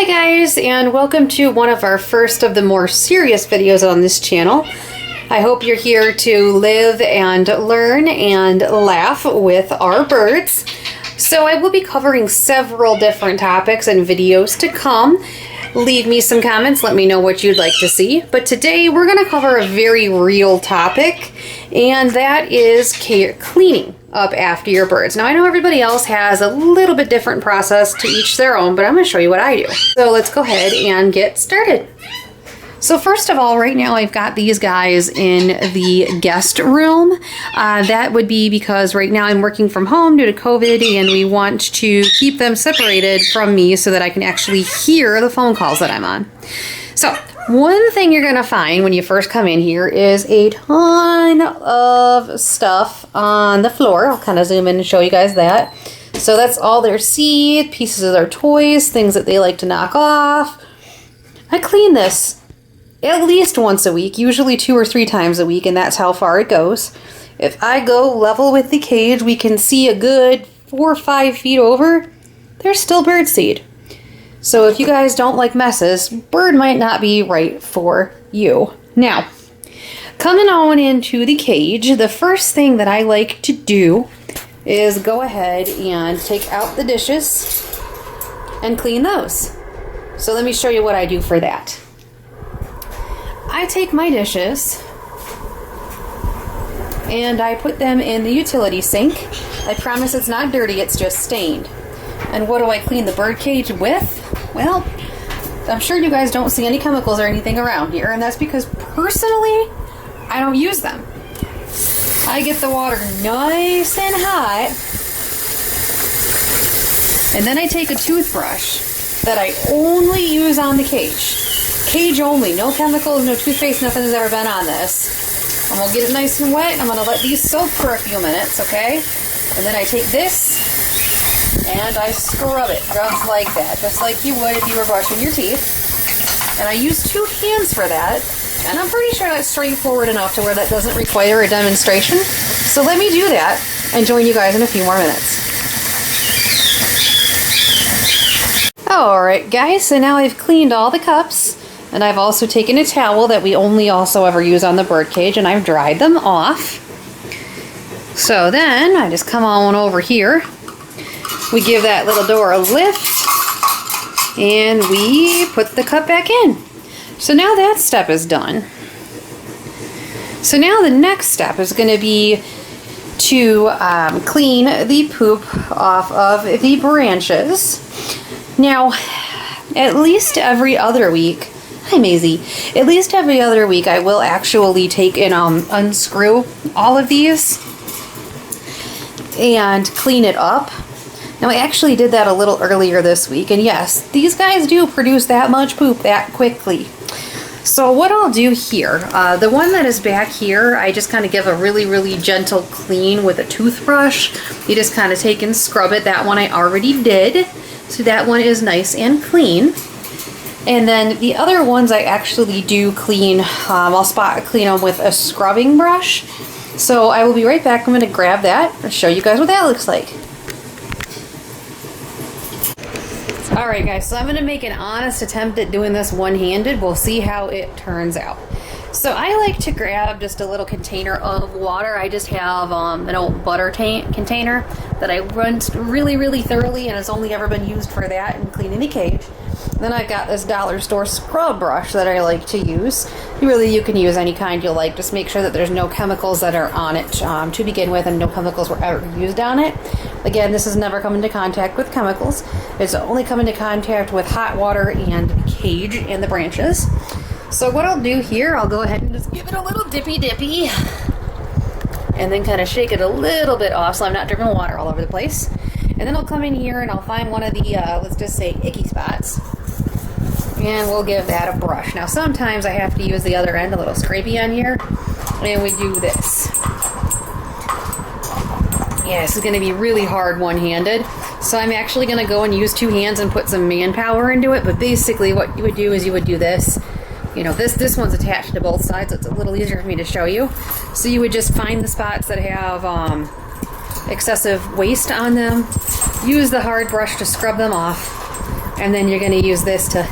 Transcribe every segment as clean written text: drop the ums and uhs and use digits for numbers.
Hi guys, and welcome to one of our first of the more serious videos on this channel. I hope you're here to live and learn and laugh with our birds. So I will be covering several different topics and videos to come. Leave me some comments, let me know what you'd like to see. But today we're going to cover a very real topic, and that is cleaning up after your birds. Now I know everybody else has a little bit different process, to each their own, but I'm going to show you what I do. So let's go ahead and get started. So first of all, right now I've got these guys in the guest room. That would be because right now I'm working from home due to COVID, and we want to keep them separated from me so that I can actually hear the phone calls that I'm on. So one thing you're going to find when you first come in here is a ton of stuff on the floor. I'll kind of zoom in and show you guys that. So that's all their seed, pieces of their toys, things that they like to knock off. I clean this at least once a week, usually 2 or 3 times a week, and that's how far it goes. If I go level with the cage, we can see a good 4 or 5 feet over, there's still bird seed. So if you guys don't like messes, bird might not be right for you. Now, coming on into the cage, the first thing that I like to do is go ahead and take out the dishes and clean those. So let me show you what I do for that. I take my dishes and I put them in the utility sink. I promise it's not dirty, it's just stained. And what do I clean the bird cage with? Well, I'm sure you guys don't see any chemicals or anything around here, and that's because personally, I don't use them. I get the water nice and hot, and then I take a toothbrush that I only use on the cage. Cage only, no chemicals, no toothpaste, nothing has ever been on this. I'm gonna get it nice and wet. I'm gonna let these soak for a few minutes, okay? And then I take this and I scrub it just like that, just like you would if you were brushing your teeth. And I use 2 hands for that, and I'm pretty sure that's straightforward enough to where that doesn't require a demonstration. So let me do that and join you guys in a few more minutes. Alright guys, so now I've cleaned all the cups. And I've also taken a towel that we only also ever use on the bird cage, and I've dried them off. So then I just come on over here. We give that little door a lift and we put the cup back in. So now that step is done. So now the next step is going to be to clean the poop off of the branches. Now, at least every other week, hi Maisie, at least every other week I will actually take and unscrew all of these and clean it up. Now I actually did that a little earlier this week, and yes, these guys do produce that much poop that quickly. So what I'll do here, the one that is back here, I just kind of give a really gentle clean with a toothbrush. You just kind of take and scrub it. That one I already did, so that one is nice and clean. And then the other ones I actually do clean, I'll spot clean them with a scrubbing brush. So I will be right back. I'm going to grab that and show you guys what that looks like. Alright guys, so I'm going to make an honest attempt at doing this one-handed. We'll see how it turns out. So I like to grab just a little container of water. I just have an old butter container that I rinsed really thoroughly, and it's only ever been used for that and cleaning the cage. Then I've got this dollar store scrub brush that I like to use. You can use any kind you like. Just make sure that there's no chemicals that are on it to begin with, and no chemicals were ever used on it. Again, this has never come into contact with chemicals. It's only come into contact with hot water and the cage and the branches. So what I'll do here, I'll go ahead and just give it a little dippy and then kind of shake it a little bit off so I'm not dripping water all over the place. And then I'll come in here and I'll find one of the, let's just say, icky spots. And we'll give that a brush. Now sometimes I have to use the other end, a little scrapey on here. And we do this. Yeah, this is going to be really hard one-handed. So I'm actually going to go and use 2 hands and put some manpower into it. But basically what you would do is you would do this. You know, this one's attached to both sides, so it's a little easier for me to show you. So you would just find the spots that have excessive waste on them, use the hard brush to scrub them off, And then you're going to use this to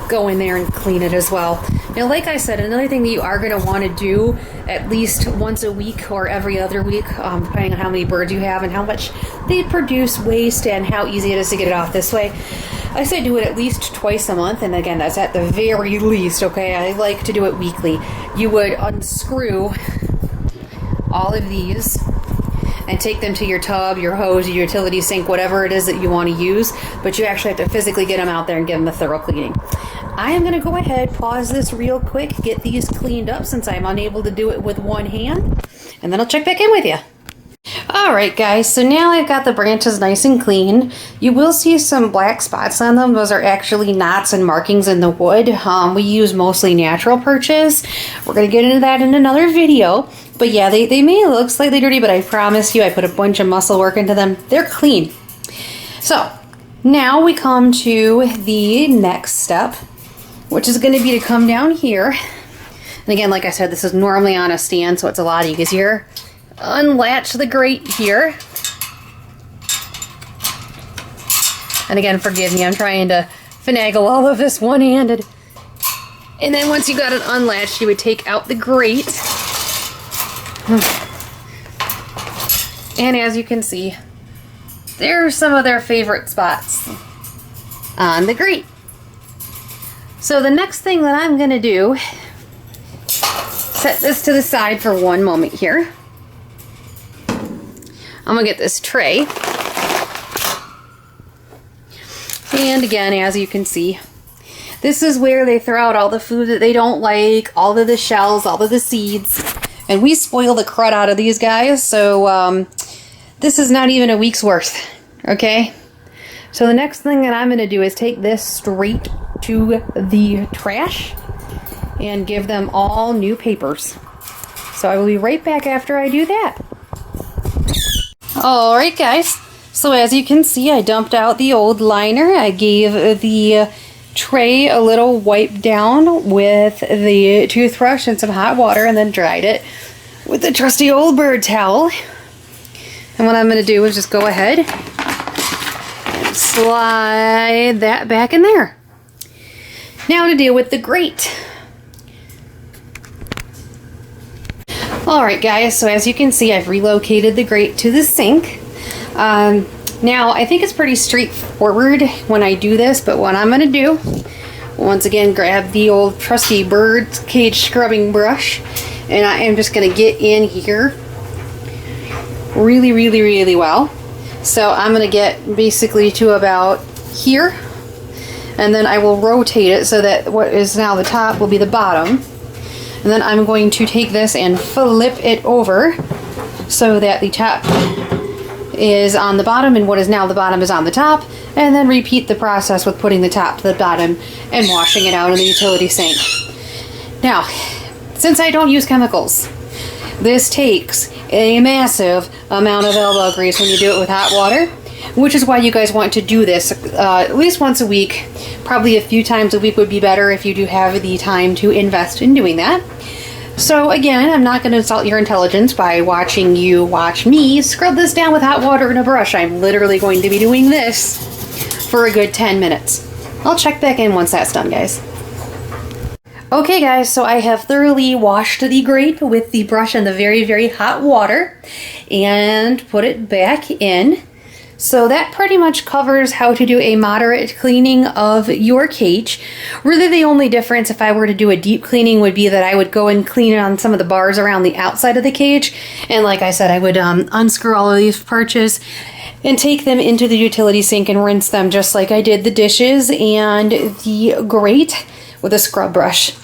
go in there and clean it as well. Now, like I said, another thing that you are going to want to do at least once a week or every other week, depending on how many birds you have and how much they produce waste and how easy it is to get it off this way. I say do it at least twice a month, and again, that's at the very least, okay? I like to do it weekly. You would unscrew all of these and take them to your tub, your hose, your utility sink, whatever it is that you want to use, but you actually have to physically get them out there and give them a thorough cleaning. I am going to go ahead, pause this real quick, get these cleaned up since I'm unable to do it with one hand, and then I'll check back in with you. Alright guys, so now I've got the branches nice and clean. You will see some black spots on them. Those are actually knots and markings in the wood. We use mostly natural perches. We're going to get into that in another video. But yeah, they may look slightly dirty, but I promise you I put a bunch of muscle work into them. They're clean. So now we come to the next step, which is going to be to come down here. And again, like I said, this is normally on a stand, so it's a lot easier. Unlatch the grate here. And again, forgive me, I'm trying to finagle all of this one-handed. And then once you got it unlatched, you would take out the grate. And as you can see, there's some of their favorite spots on the grate. So the next thing that I'm going to do, set this to the side for one moment here. I'm going to get this tray. And again, as you can see, this is where they throw out all the food that they don't like, all of the shells, all of the seeds. And we spoil the crud out of these guys, so this is not even a week's worth, okay? So the next thing that I'm going to do is take this straight to the trash and give them all new papers. So I will be right back after I do that. Alright guys, so as you can see, I dumped out the old liner. I gave the tray a little wipe down with the toothbrush and some hot water, and then dried it with the trusty old bird towel. And what I'm going to do is just go ahead and slide that back in there. Now to deal with the grate. Alright guys, so as you can see, I've relocated the grate to the sink. Now, I think it's pretty straightforward when I do this, but what I'm going to do, once again, grab the old trusty bird cage scrubbing brush, and I am just going to get in here really, really, really well. So I'm going to get basically to about here, and then I will rotate it so that what is now the top will be the bottom. And then I'm going to take this and flip it over so that the top is on the bottom and what is now the bottom is on the top, and then repeat the process with putting the top to the bottom and washing it out in the utility sink. Now, since I don't use chemicals, this takes a massive amount of elbow grease when you do it with hot water, which is why you guys want to do this at least once a week. Probably a few times a week would be better if you do have the time to invest in doing that. So again, I'm not going to insult your intelligence by watching you watch me scrub this down with hot water and a brush. I'm literally going to be doing this for a good 10 minutes. I'll check back in once that's done, guys. Okay guys, so I have thoroughly washed the grate with the brush and the very, very hot water and put it back in. So that pretty much covers how to do a moderate cleaning of your cage. Really the only difference if I were to do a deep cleaning would be that I would go and clean it on some of the bars around the outside of the cage. And like I said, I would unscrew all of these perches and take them into the utility sink and rinse them just like I did the dishes and the grate with a scrub brush.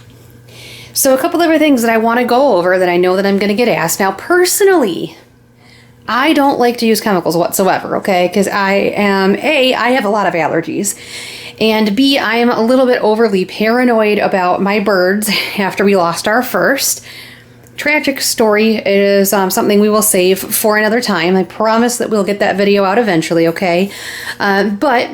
So a couple other things that I want to go over that I know that I'm going to get asked. Now personally, I don't like to use chemicals whatsoever, okay? Because I am, A, I have a lot of allergies, and B, I am a little bit overly paranoid about my birds after we lost our first. Tragic story. It is something we will save for another time. I promise that we'll get that video out eventually, okay? But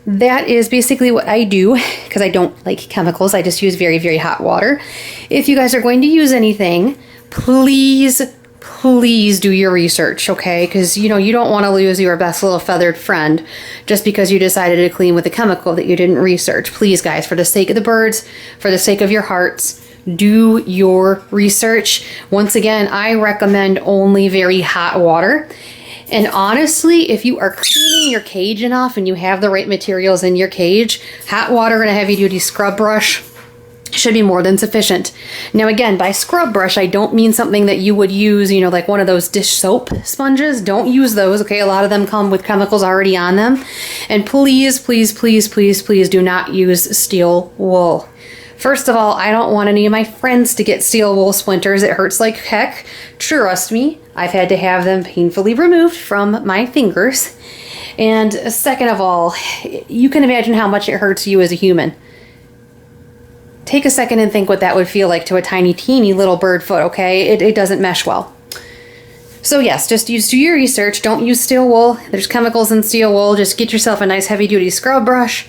that is basically what I do because I don't like chemicals. I just use very, very hot water. If you guys are going to use anything, please please do your research, okay? Because, you know, you don't want to lose your best little feathered friend just because you decided to clean with a chemical that you didn't research. Please, guys, for the sake of the birds, for the sake of your hearts, do your research. Once again, I recommend only very hot water. And honestly, if you are cleaning your cage enough and you have the right materials in your cage, hot water and a heavy-duty scrub brush should be more than sufficient. Now again, by scrub brush, I don't mean something that you would use, you know, like one of those dish soap sponges. Don't use those, okay? A lot of them come with chemicals already on them. And please, please, please, please, please do not use steel wool. First of all, I don't want any of my friends to get steel wool splinters. It hurts like heck. Trust me, I've had to have them painfully removed from my fingers. And second of all, you can imagine how much it hurts you as a human. Take a second and think what that would feel like to a tiny, teeny little bird foot, okay? It doesn't mesh well. So yes, just do your research. Don't use steel wool. There's chemicals in steel wool. Just get yourself a nice heavy-duty scrub brush.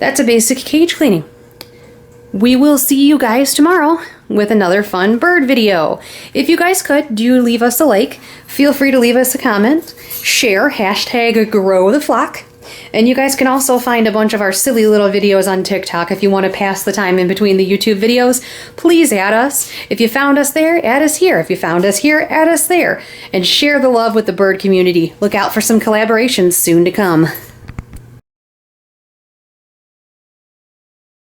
That's a basic cage cleaning. We will see you guys tomorrow with another fun bird video. If you guys could, do leave us a like. Feel free to leave us a comment. Share, #GrowTheFlock. And you guys can also find a bunch of our silly little videos on TikTok if you want to pass the time in between the YouTube videos. Please add us. If you found us there, add us here. If you found us here, add us there. And share the love with the bird community. Look out for some collaborations soon to come.